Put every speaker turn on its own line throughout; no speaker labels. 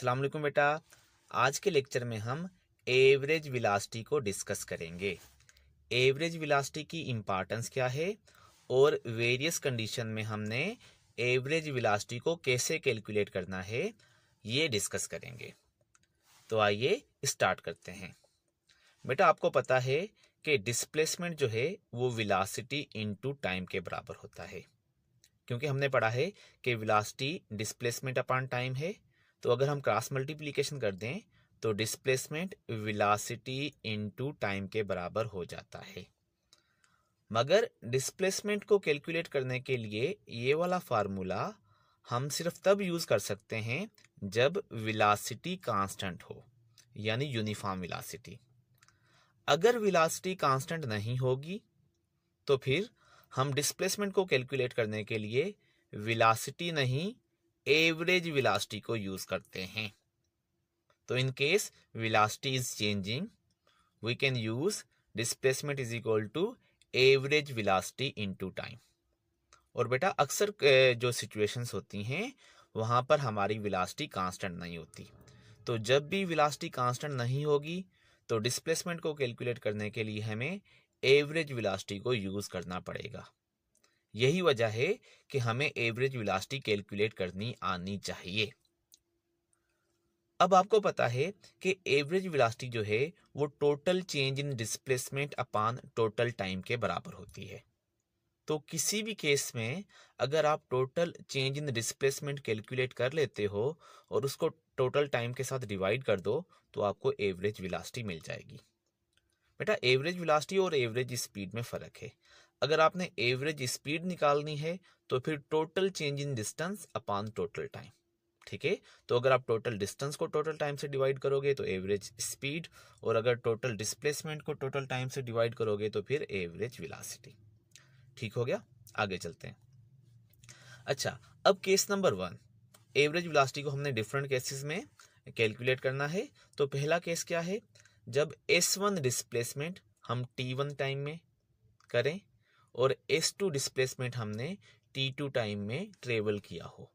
अस्सलाम वालेकुम बेटा। आज के लेक्चर में हम एवरेज वेलोसिटी को डिस्कस करेंगे। एवरेज वेलोसिटी की इम्पॉर्टेंस क्या है और वेरियस कंडीशन में हमने एवरेज वेलोसिटी को कैसे कैलकुलेट करना है, ये डिस्कस करेंगे। तो आइए स्टार्ट करते हैं। बेटा आपको पता है कि डिस्प्लेसमेंट जो है वो वेलोसिटी इनटू टाइम के बराबर होता है, क्योंकि हमने पढ़ा है कि वेलोसिटी डिस्प्लेसमेंट अपॉन टाइम है। तो अगर हम क्रॉस मल्टीप्लिकेशन कर दें तो डिस्प्लेसमेंट वेलोसिटी इनटू टाइम के बराबर हो जाता है। मगर डिस्प्लेसमेंट को कैलकुलेट करने के लिए ये वाला फार्मूला हम सिर्फ तब यूज कर सकते हैं जब वेलोसिटी कांस्टेंट हो, यानी यूनिफॉर्म वेलोसिटी। अगर वेलोसिटी कांस्टेंट नहीं होगी तो फिर हम डिस्प्लेसमेंट को कैलकुलेट करने के लिए वेलोसिटी नहीं, एवरेज वेलोसिटी को यूज करते हैं। तो in case velocity is changing, we can use displacement is equal to average velocity into time. और बेटा अक्सर जो सिचुएशंस होती हैं वहां पर हमारी वेलोसिटी कांस्टेंट नहीं होती। तो जब भी वेलोसिटी कांस्टेंट नहीं होगी तो डिस्प्लेसमेंट को कैलकुलेट करने के लिए हमें एवरेज वेलोसिटी को यूज करना पड़ेगा। यही वजह है कि हमें एवरेज वेलोसिटी कैलकुलेट करनी आनी चाहिए। अब आपको पता है कि एवरेज वेलोसिटी जो है वो total change in displacement upon total time के बराबर होती है। तो किसी भी केस में अगर आप total change in displacement calculate कर लेते हो और उसको टोटल टाइम के साथ डिवाइड कर दो तो आपको एवरेज वेलोसिटी मिल जाएगी। बेटा एवरेज वेलोसिटी और एवरेज स्पीड में फ़र्क है। अगर आपने एवरेज स्पीड निकालनी है तो फिर total change in distance upon total time, ठीक है। तो अगर आप टोटल डिस्टेंस को टोटल टाइम से डिवाइड करोगे तो एवरेज स्पीड, और अगर टोटल डिस्प्लेसमेंट को टोटल टाइम से डिवाइड करोगे तो फिर एवरेज वेलोसिटी। ठीक हो गया, आगे चलते हैं। अच्छा, अब केस नंबर 1, एवरेज वेलोसिटी को हमने डिफरेंट केसेस में कैलकुलेट करना है। तो पहला केस क्या है, जब S1 डिस्प्लेसमेंट हम T1 टाइम में करें और S2 डिस्प्लेसमेंट हमने T2 टाइम में ट्रेवल किया हो,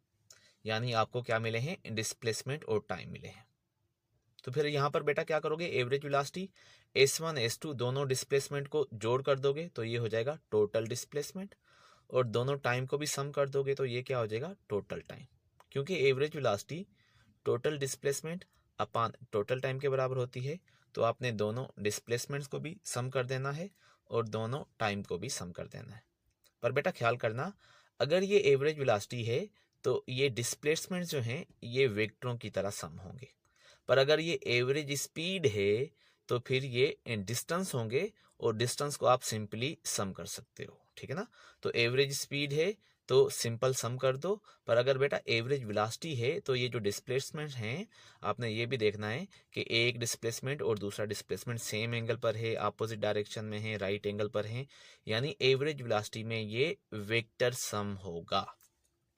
यानी आपको क्या मिले हैं, डिस्प्लेसमेंट और टाइम मिले हैं। तो फिर यहाँ पर बेटा क्या करोगे, एवरेज वेलोसिटी S1 S2 दोनों डिस्प्लेसमेंट को जोड़ कर दोगे तो ये हो जाएगा टोटल डिस्प्लेसमेंट, और दोनों टाइम को भी सम कर दोगे तो ये क्या हो जाएगा, टोटल टाइम। क्योंकि average velocity total displacement upon total time के बराबर होती है, तो आपने दोनों डिस्प्लेसमेंट्स को भी सम कर देना है और दोनों टाइम को भी सम कर देना है। पर बेटा ख्याल करना, अगर ये एवरेज वेलोसिटी है तो ये डिस्प्लेसमेंट जो हैं ये वेक्टरों की तरह सम होंगे, पर अगर ये एवरेज स्पीड है तो फिर ये डिस्टेंस होंगे और डिस्टेंस को आप सिंपली सम कर सकते हो, ठीक है ना। तो एवरेज स्पीड है तो सिंपल सम कर दो, पर अगर बेटा एवरेज वेलोसिटी है तो ये जो डिस्प्लेसमेंट हैं आपने ये भी देखना है कि एक डिस्प्लेसमेंट और दूसरा डिस्प्लेसमेंट सेम एंगल पर है, अपोजिट डायरेक्शन में है, राइट एंगल पर है, यानी एवरेज वेलोसिटी में ये वेक्टर सम होगा।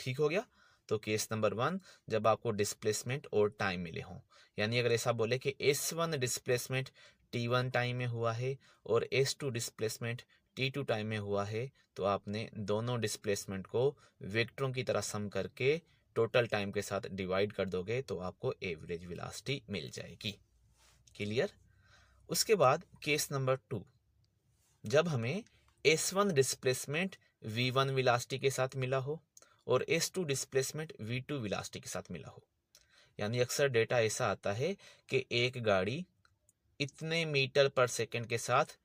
ठीक हो गया। तो केस नंबर 1, जब आपको डिस्प्लेसमेंट और टाइम मिले हों, यानी अगर ऐसा बोले कि S1 डिस्प्लेसमेंट T1 टाइम में हुआ है और S2 डिस्प्लेसमेंट T2 टाइम में हुआ है, तो आपने दोनों डिस्प्लेसमेंट को वेक्टरों की तरह सम करके टोटल टाइम के साथ डिवाइड कर दोगे तो आपको एवरेज वेलोसिटी मिल जाएगी। क्लियर। उसके बाद केस नंबर 2, जब हमें S1 डिस्प्लेसमेंट V1 वेलोसिटी के साथ मिला हो और S2 डिस्प्लेसमेंट V2 वेलोसिटी के साथ मिला हो, यानी अक्सर डेटा ऐसा आता है कि एक गाड़ी इतने मीटर पर सेकंड के साथ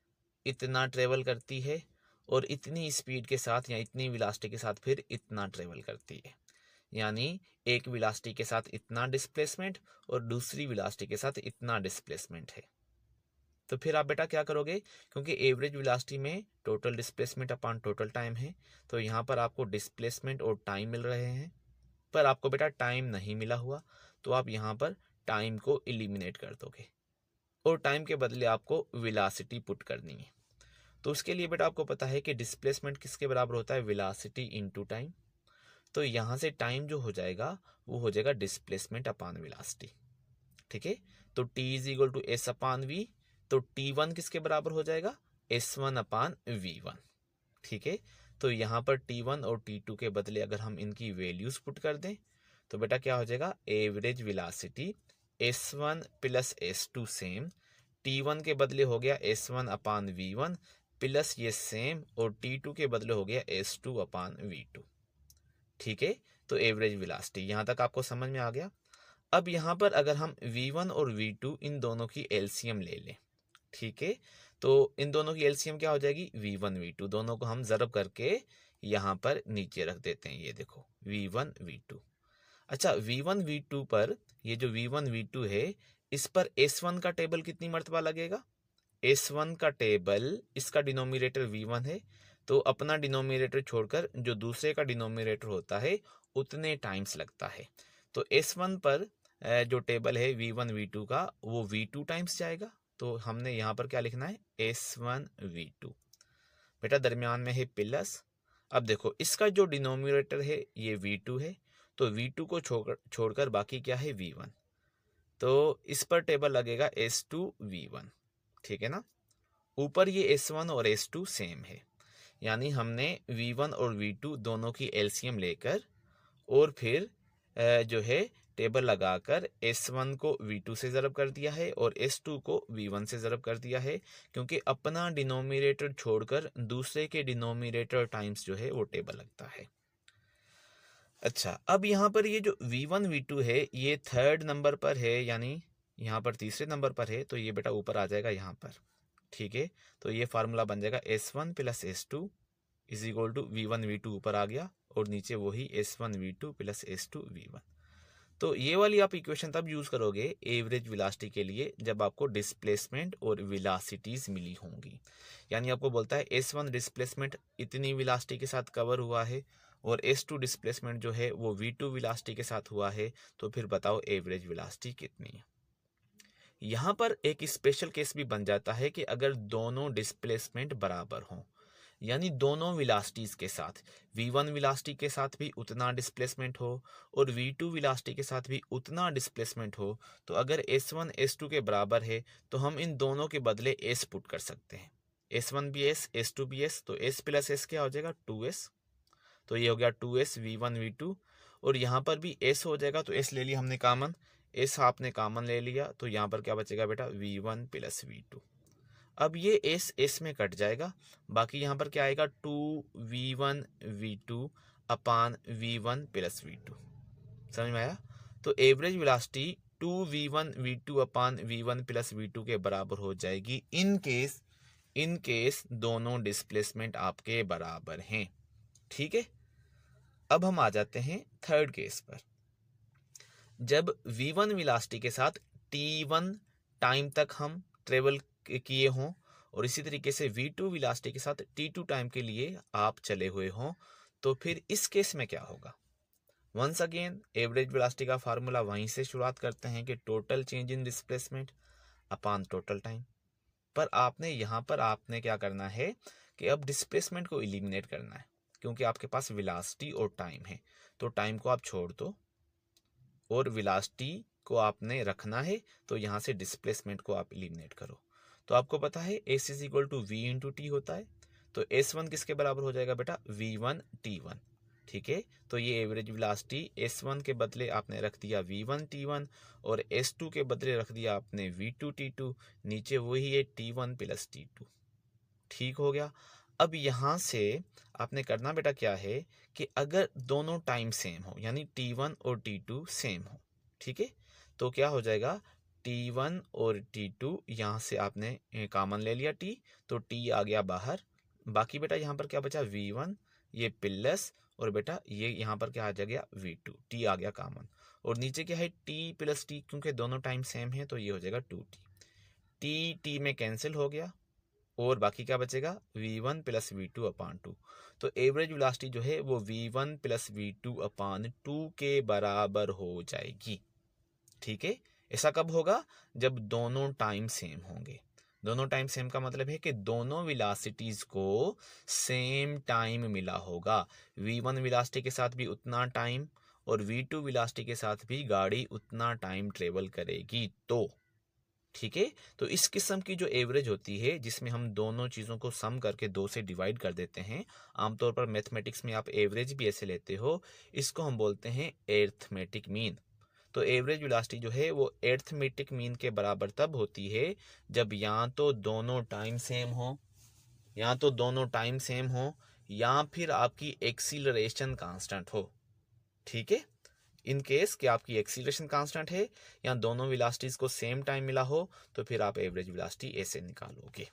इतना ट्रेवल करती है और इतनी स्पीड के साथ या इतनी वेलोसिटी के साथ फिर इतना ट्रेवल करती है, यानी एक वेलोसिटी के साथ इतना डिस्प्लेसमेंट और दूसरी वेलोसिटी के साथ इतना डिस्प्लेसमेंट है। तो फिर आप बेटा क्या करोगे, क्योंकि एवरेज वेलोसिटी में total displacement upon total time है, तो यहाँ पर आपको डिस्प्लेसमेंट और टाइम मिल रहे हैं, पर आपको बेटा टाइम नहीं मिला हुआ, तो आप यहाँ पर टाइम को एलिमिनेट कर दोगे और टाइम के बदले आपको वेलोसिटी पुट करनी है। तो उसके लिए बेटा आपको पता है कि डिस्प्लेसमेंट किसके बराबर होता है, वेलोसिटी इनटू टाइम। तो यहाँ से टाइम जो हो जाएगा वो हो जाएगा डिस्प्लेसमेंट अपॉन वेलोसिटी, ठीक है। तो T is equal to S upon V, तो T1 किसके बराबर हो जाएगा, S1 अपॉन V1, ठीक है। तो यहाँ पर T1 और T2 के बदले अगर हम इनकी वैल्यूज पुट कर दें तो बेटा क्या हो जाएगा, average velocity S1 plus S2 same, T1 के बदले हो गया S1 अपान V1 प्लस ये सेम, और T2 के बदले हो गया S2 अपान V2। ठीक है, तो एवरेज वेलोसिटी यहाँ तक आपको समझ में आ गया। अब यहाँ पर अगर हम V1 और V2 इन दोनों की एलसीएम ले लें, ठीक है, तो इन दोनों की एलसीएम क्या हो जाएगी, V1 V2, दोनों को हम ज़रब करके यहाँ पर नीचे रख देते हैं। ये देखो V1 V2। अच्छा, V1 V2 पर ये जो V1 V2 है, इस पर S1 का टेबल कितनी मर्तबा लगेगा, S1 का टेबल, इसका डिनोमिनेटर V1 है, तो अपना डिनोमिनेटर छोड़कर जो दूसरे का डिनोमिनेटर होता है उतने टाइम्स लगता है। तो S1 पर जो टेबल है V1 V2 का, वो V2 टाइम्स जाएगा। तो हमने यहाँ पर क्या लिखना है, S1 V2। बेटा दरमियान में है प्लस। अब देखो इसका जो डिनोमिनेटर है ये V2 है, तो V2 को छोड़कर बाकी क्या है, V1। तो इस पर टेबल लगेगा S2 V1। ठीक है ना। ऊपर ये S1 और S2 सेम है, यानी हमने V1 और V2 दोनों की एलसीएम लेकर और फिर जो है टेबल लगाकर S1 को V2 से ज़रब कर दिया है और S2 को V1 से ज़रब कर दिया है, क्योंकि अपना डिनोमिनेटर छोड़कर दूसरे के डिनोमिनेटर टाइम्स जो है वो टेबल लगता है। अच्छा, अब यहाँ पर ये जो V1 V2 है ये थर्ड नंबर पर है, यानी यहाँ पर तीसरे नंबर पर है, तो ये बेटा ऊपर आ जाएगा यहाँ पर। ठीक है, तो ये फार्मूला बन जाएगा S1 plus S2 is equal to V1 V2 ऊपर आ गया, और नीचे वही S1 V2 plus S2 V1। तो ये वाली आप इक्वेशन तब यूज करोगे एवरेज वेलोसिटी के लिए जब आपको डिस्प्लेसमेंट और वेलोसिटीज मिली होंगी। यानी आपको बोलता है S1 डिस्प्लेसमेंट इतनी वेलोसिटी के साथ कवर हुआ है और S2 डिस्प्लेसमेंट जो है वो V2 वेलोसिटी के साथ हुआ है, तो फिर बताओ एवरेज वेलोसिटी कितनी है। यहाँ पर एक स्पेशल केस भी बन जाता है कि अगर दोनों डिस्प्लेसमेंट बराबर हों, यानी दोनों वेलोसिटीज के साथ V1 वेलोसिटी के साथ भी उतना डिस्प्लेसमेंट हो और V2 वेलोसिटी के साथ भी उतना डिस्प्लेसमेंट हो, तो अगर S1 S2 के बराबर है तो हम इन दोनों के बदले S पुट कर सकते हैं। S1 भी S, S2 भी S, तो S प्लस S क्या हो जाएगा, 2S। तो ये हो गया 2S V1 V2, और यहाँ पर भी S हो जाएगा, तो S ले लिया हमने कॉमन, S आपने कॉमन ले लिया, तो यहाँ पर क्या बचेगा बेटा, V1 प्लस V2। अब ये S में कट जाएगा, बाकी यहाँ पर क्या आएगा, 2V1 V2 अपान V1 प्लस V2। समझ में आया। तो एवरेज वेलोसिटी 2V1 V2 अपान V1 प्लस V2 के बराबर हो जाएगी इन केस दोनों डिस्प्लेसमेंट आपके बराबर हैं। ठीक है, अब हम आ जाते हैं थर्ड केस पर। जब V1 वेलोसिटी के साथ T1 टाइम तक हम ट्रेवल किए हों और इसी तरीके से V2 वेलोसिटी के साथ T2 टाइम के लिए आप चले हुए हों, तो फिर इस केस में क्या होगा। वंस अगेन एवरेज वेलोसिटी का फार्मूला वहीं से शुरुआत करते हैं कि total change in displacement upon total time. पर यहाँ पर आपने क्या करना है कि अब डिस्प्लेसमेंट को एलिमिनेट करना है, क्योंकि आपके पास वेलोसिटी और टाइम है, तो टाइम को आप छोड़ दो और वेलोसिटी को आपने रखना है, तो यहाँ से डिस्प्लेसमेंट को आप एलिमिनेट करो। तो आपको पता है S is equal to V into T होता है, तो S1 किसके बराबर हो जाएगा बेटा, V1 T1। ठीक है, तो ये एवरेज वेलोसिटी S1 के बदले आपने रख दिया V1 T1 और S2 के बदले रख दिया आपने V2 T2, नीचे वही है T1 प्लस T2। ठीक हो गया। अब यहाँ से आपने करना बेटा क्या है कि अगर दोनों टाइम सेम हो, यानी T1 और T2 सेम हो, ठीक है, तो क्या हो जाएगा, T1 और T2 यहाँ से आपने कॉमन ले लिया T, तो T आ गया बाहर, बाकी बेटा यहाँ पर क्या बचा, V1 ये प्लस, और बेटा ये यहाँ पर क्या आ गया, V2, T आ गया कॉमन, और नीचे क्या है T प्लस T, क्योंकि दोनों टाइम सेम है तो ये हो जाएगा 2T। T में कैंसिल हो गया और बाकी क्या बचेगा, V1 प्लस V2 अपान 2। तो एवरेज वेलोसिटी जो है वो V1 प्लस V2 अपान 2 के बराबर हो जाएगी। ठीक है, ऐसा कब होगा, जब दोनों टाइम सेम होंगे। दोनों टाइम सेम का मतलब है कि दोनों वेलोसिटीज को सेम टाइम मिला होगा। V1 वेलोसिटी के साथ भी उतना टाइम और V2 वेलोसिटी के साथ भी गाड़ी उतना टाइम ट्रेवल करेगी। तो ठीक है। तो इस किस्म की जो एवरेज होती है जिसमें हम दोनों चीज़ों को सम करके 2 से डिवाइड कर देते हैं, आमतौर पर मैथमेटिक्स में आप एवरेज भी ऐसे लेते हो, इसको हम बोलते हैं एर्थमेटिक मीन। तो एवरेज वेलोसिटी जो है वो एर्थमेटिक मीन के बराबर तब होती है जब या तो दोनों टाइम सेम हो, या फिर आपकी एक्सीलरेशन कांस्टेंट हो। ठीक है। इन केस कि आपकी एक्सीलरेशन कांस्टेंट है या दोनों वेलोसिटीज को सेम टाइम मिला हो, तो फिर आप एवरेज वेलोसिटी ऐसे निकालोगे।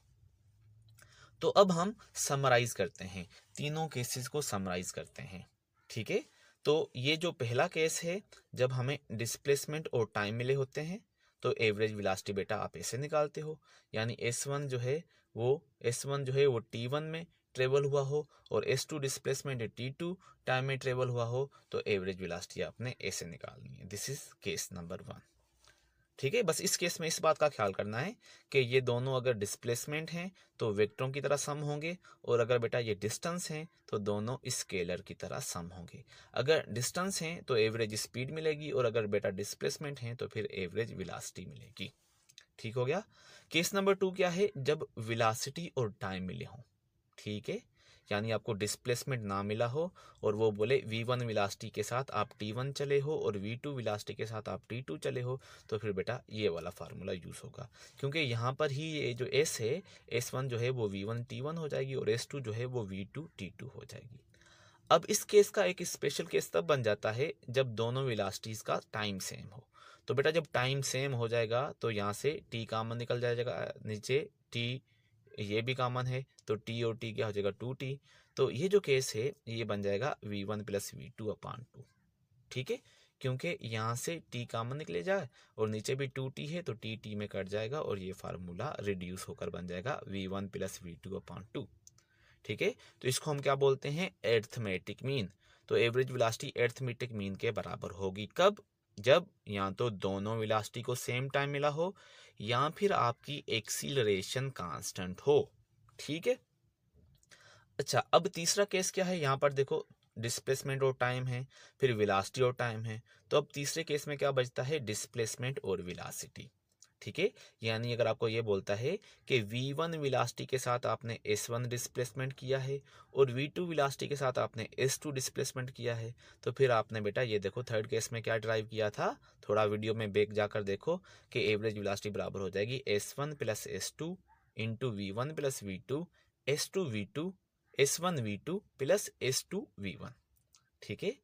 तो अब हम समराइज करते हैं, तीनों केसेस को समराइज करते हैं। ठीक है। तो ये जो पहला केस है, जब हमें डिस्प्लेसमेंट और टाइम मिले होते हैं, तो एवरेज वेलोसिटी बेटा आप ऐसे निकालते हो, यानी S1 जो है वो T1 में ट्रेवल हुआ हो और S2 डिस्प्लेसमेंट T2 टाइम में ट्रेवल हुआ हो, तो एवरेज वेलोसिटी आपने ऐसे निकालनी है। This is case number 1। ठीक है। बस इस केस में इस बात का ख्याल करना है कि ये दोनों अगर डिस्प्लेसमेंट हैं तो वेक्टरों की तरह सम होंगे, और अगर बेटा ये डिस्टेंस हैं तो दोनों स्केलर की तरह सम होंगे। अगर डिस्टेंस हैं तो एवरेज स्पीड मिलेगी, और अगर बेटा डिस्प्लेसमेंट हैं तो फिर एवरेज वेलोसिटी मिलेगी। ठीक हो गया। केस नंबर 2 क्या है, जब वेलोसिटी और टाइम मिले हों। ठीक है। यानी आपको डिस्प्लेसमेंट ना मिला हो और वो बोले v1 वेलोसिटी के साथ आप t1 चले हो और v2 वेलोसिटी के साथ आप t2 चले हो, तो फिर बेटा ये वाला फार्मूला यूज होगा, क्योंकि यहाँ पर ही ये जो s है, s1 जो है वो v1 t1 हो जाएगी और s2 जो है वो v2 t2 हो जाएगी। अब इस केस का एक स्पेशल केस तब बन जाता है जब दोनों वेलोसिटीज का टाइम सेम हो। तो बेटा जब टाइम सेम हो जाएगा तो यहाँ से t कॉमन निकल जाएगा, नीचे t ये भी कॉमन है, तो t और t क्या हो जाएगा 2t। तो ये जो केस है ये बन जाएगा v1 प्लस v2/2। ठीक है। क्योंकि यहाँ से t कॉमन निकले जाए और नीचे भी 2t है, तो t में कट जाएगा और ये फार्मूला रिड्यूस होकर बन जाएगा v1 प्लस v2/2। ठीक है। तो इसको हम क्या बोलते हैं, एर्थमेटिक मीन। तो एवरेज वेलोसिटी एर्थमेटिक मीन के बराबर होगी कब, जब या तो दोनों वेलोसिटी को सेम टाइम मिला हो या फिर आपकी एक्सीलरेशन कांस्टेंट हो। ठीक है। अच्छा, अब तीसरा केस क्या है, यहाँ पर देखो डिस्प्लेसमेंट और टाइम है, फिर वेलोसिटी और टाइम है, तो अब तीसरे केस में क्या बचता है, डिस्प्लेसमेंट और वेलोसिटी। ठीक है। यानी अगर आपको ये बोलता है कि v1 वेलोसिटी के साथ आपने s1 डिस्प्लेसमेंट किया है और v2 वेलोसिटी के साथ आपने s2 डिस्प्लेसमेंट किया है, तो फिर आपने बेटा ये देखो थर्ड केस में क्या ड्राइव किया था, थोड़ा वीडियो में बैक जाकर देखो कि एवरेज वेलोसिटी बराबर हो जाएगी s1 plus s2 into v1 plus v2 s2 v2 s1 v2 plus s2 v1। ठीक है।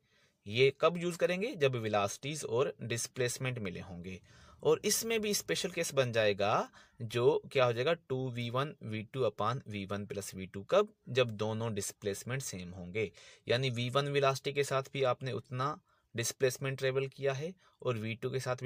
ये कब यूज करेंगे, जब वेलोसिटीज और डिस्प्लेसमेंट मिले होंगे। और इसमें भी स्पेशल केस बन जाएगा जो क्या हो जाएगा 2v1 v2/v1 प्लस v2, कब, जब दोनों डिस्प्लेसमेंट सेम होंगे। यानी v1 वेलोसिटी के साथ भी आपने उतना डिस्प्लेसमेंट ट्रेवल किया है और v2 के साथ भी